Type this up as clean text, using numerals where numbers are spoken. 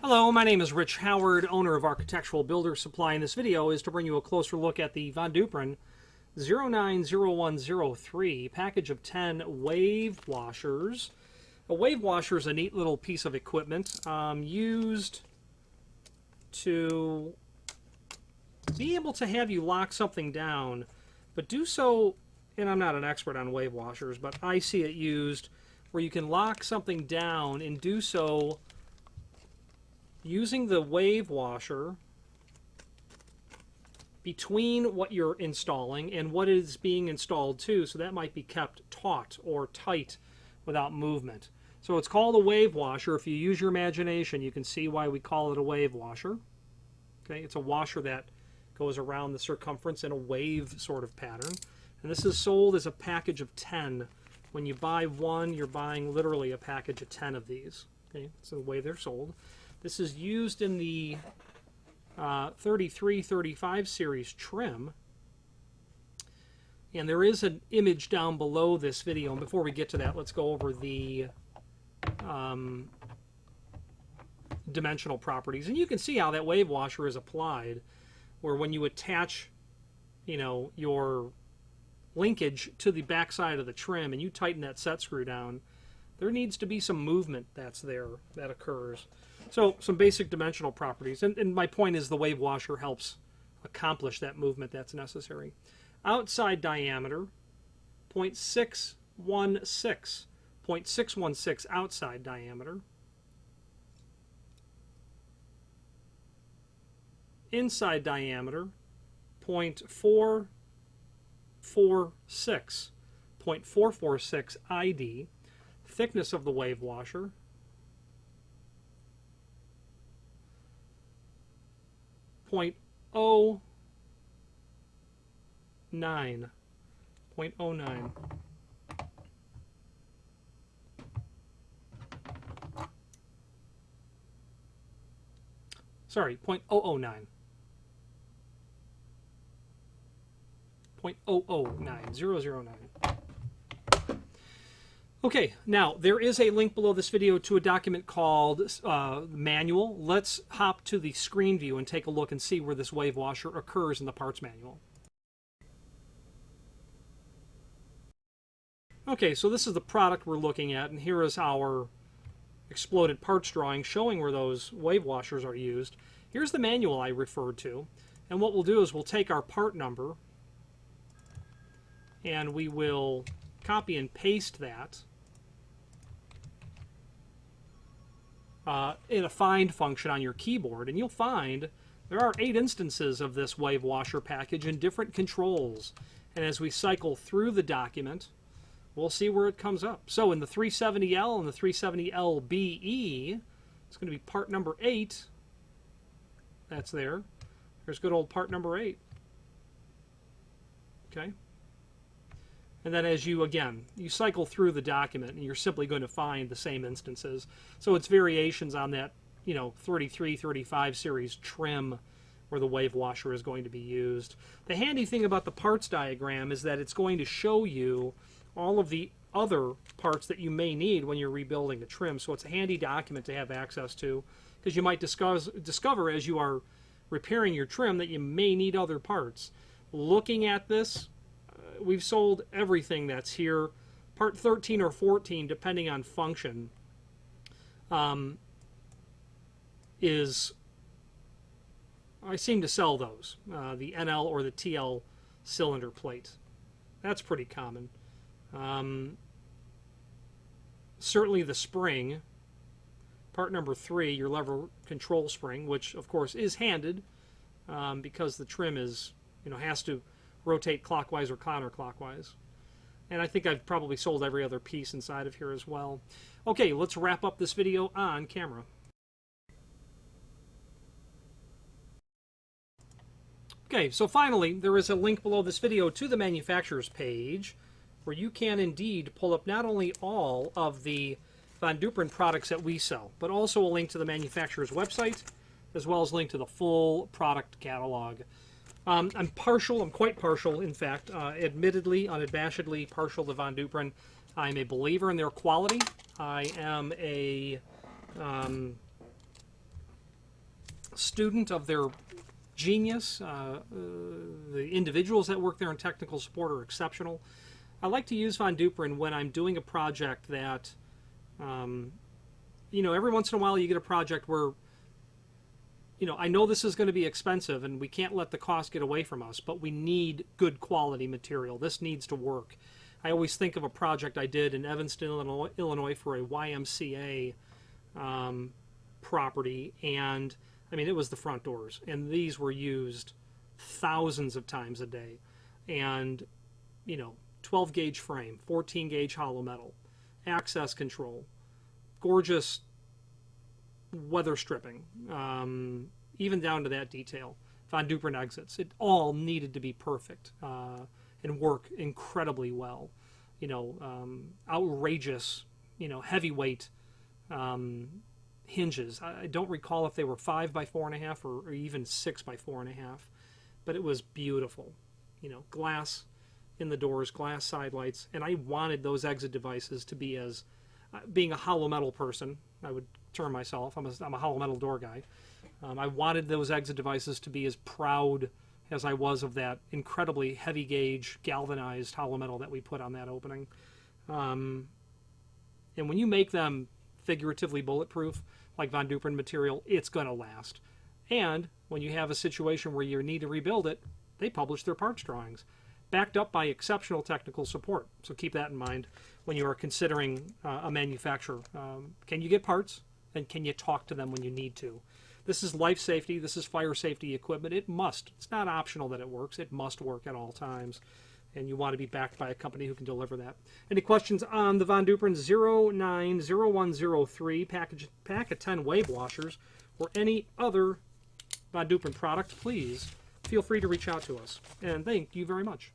Hello, my name is Rich Howard, owner of Architectural Builder Supply, and this video is to bring you a closer look at the Von Duprin 090103 package of 10 wave washers. A wave washer is a neat little piece of equipment used to be able to have you lock something down, but do so, and I'm not an expert on wave washers, but I see it used where you can lock something down and do so using the wave washer between what you're installing and what is being installed to, so that might be kept taut or tight without movement. So it's called a wave washer. If you use your imagination, you can see why we call it a wave washer. Okay, it's a washer that goes around the circumference in a wave sort of pattern. And this is sold as a package of 10. When you buy one, you're buying literally a package of 10 of these. Okay, so the way they're sold. This is used in the 33-35 series trim. And there is an image down below this video. And before we get to that, let's go over the dimensional properties. And you can see how that wave washer is applied, where when you attach, your linkage to the back side of the trim and you tighten that set screw down, there needs to be some movement that occurs. So some basic dimensional properties, and my point is the wave washer helps accomplish that movement that's necessary. Outside diameter, 0.616, 0.616 outside diameter. Inside diameter, 0.446, 0.446 ID. Thickness of the wave washer, 0.09, 0.09. Sorry, 0.009. 0.009, 009. Okay, now there is a link below this video to a document called Manual. Let's hop to the screen view and take a look and see where this wave washer occurs in the parts manual. Okay, so this is the product we're looking at, and here is our exploded parts drawing showing where those wave washers are used. Here's the manual I referred to, and what we'll do is we'll take our part number and we will copy and paste that in a find function on your keyboard, and you'll find there are 8 instances of this wave washer package in different controls. And as we cycle through the document, we'll see where it comes up. So in the 370L and the 370LBE, it's going to be part number 8. That's there. There's good old part number 8. Okay. And then as you cycle through the document, and you're simply going to find the same instances. So it's variations on that, 33-35 series trim where the wave washer is going to be used. The handy thing about the parts diagram is that it's going to show you all of the other parts that you may need when you're rebuilding a trim. So it's a handy document to have access to, because you might discover as you are repairing your trim that you may need other parts. Looking at this, we've sold everything that's here. Part 13 or 14, depending on function, I seem to sell those. The NL or the TL cylinder plate. That's pretty common. Certainly the spring, part number 3, your lever control spring, which of course is handed because the trim is, has to rotate clockwise or counterclockwise. And I think I've probably sold every other piece inside of here as well. Okay, let's wrap up this video on camera. Okay, so finally, there is a link below this video to the manufacturer's page where you can indeed pull up not only all of the Von Duprin products that we sell, but also a link to the manufacturer's website, as well as a link to the full product catalog. I'm quite partial, in fact, admittedly, unabashedly partial to Von Duprin. I'm a believer in their quality. I am a student of their genius. The individuals that work there in technical support are exceptional. I like to use Von DUPRIN when I'm doing a project that, you know, every once in a while you get a project where, you know, I know this is going to be expensive and we can't let the cost get away from us, but we need good quality material. This needs to work. I always think of a project I did in Evanston, Illinois for a YMCA property, and I mean, it was the front doors, and these were used thousands of times a day. And, you know, 12 gauge frame, 14 gauge hollow metal, access control, gorgeous weather stripping, even down to that detail. Von DUPRIN exits. It all needed to be perfect and work incredibly well. You know, outrageous, you know, heavyweight hinges. I don't recall if they were 5 by 4.5 or even 6 by 4.5, but it was beautiful. You know, glass in the doors, glass side lights, and I wanted those exit devices to be as, being a hollow metal person, I would term myself. I'm a hollow metal door guy. I wanted those exit devices to be as proud as I was of that incredibly heavy gauge galvanized hollow metal that we put on that opening. And when you make them figuratively bulletproof, like Von DUPRIN material, it's going to last. And when you have a situation where you need to rebuild it, they publish their parts drawings, backed up by exceptional technical support. So keep that in mind when you are considering a manufacturer. Can you get parts? And can you talk to them when you need to? This is life safety. This is fire safety equipment. It must. It's not optional that it works. It must work at all times. And you want to be backed by a company who can deliver that. Any questions on the Von DUPRIN 090103 pack of 10 wave washers or any other Von DUPRIN product, please feel free to reach out to us. And thank you very much.